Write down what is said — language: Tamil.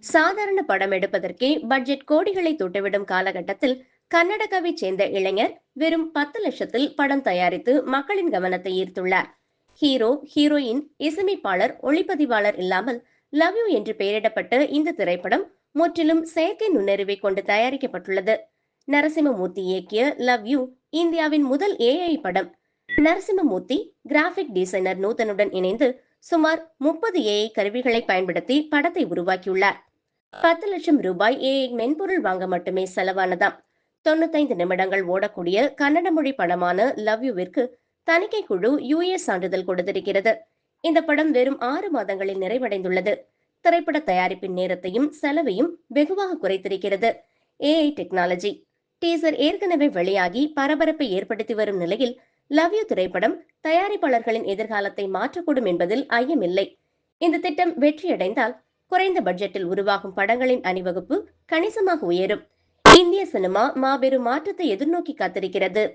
சாதாரண படம் எடுப்பதற்கே பட்ஜெட் கோடிகளை தொட்டுவிடும் காலகட்டத்தில் கர்நாடகாவைச் சேர்ந்த இளைஞர் வெறும் 10 லட்சத்தில் படம் தயாரித்து மக்களின் கவனத்தை ஈர்த்துள்ளார். ஹீரோ, ஹீரோயின், இசையமைப்பாளர், ஒளிப்பதிவாளர் இல்லாமல் லவ் யூ என்று பெயரிடப்பட்ட இந்த திரைப்படம் முற்றிலும் செயற்கை நுண்ணறிவை கொண்டு தயாரிக்கப்பட்டுள்ளது. நரசிம்மமூர்த்தி இயக்கிய லவ் யூ இந்தியாவின் முதல் ஏஐ படம். நரசிம்மமூர்த்தி கிராபிக் டிசைனர் நூதனுடன் இணைந்து சுமார் 30 ஏஐ கருவிகளை பயன்படுத்தி படத்தை உருவாக்கியுள்ளார். 10 லட்சம் ரூபாய் ஏஐ மென்பொருள் வாங்க மட்டுமே செலவானதாம். 95 நிமிடங்கள் ஓடக்கூடிய கன்னட மொழி படமான லவ் யூவிற்கு தணிக்கை குழு யுஎஸ் சான்றிதழ் கொடுத்திருக்கிறது. இந்த படம் வெறும் 6 மாதங்களில் நிறைவடைந்துள்ளது. திரைப்பட தயாரிப்பின் நேரத்தையும் செலவையும் வெகுவாக குறைத்திருக்கிறது ஏஐ டெக்னாலஜி. டீசர் ஏற்கனவே வெளியாகி பரபரப்பை ஏற்படுத்தி வரும் நிலையில் லவ் யூ திரைப்படம் தயாரிப்பாளர்களின் எதிர்காலத்தை மாற்றக்கூடும் என்பதில் ஐயமில்லை. இந்த திட்டம் வெற்றியடைந்தால் குறைந்த பட்ஜெட்டில் உருவாகும் படங்களின் அணிவகுப்பு கணிசமாக உயரும். இந்திய சினிமா மாபெரும் மாற்றத்தை எதிர்நோக்கி காத்திருக்கிறது.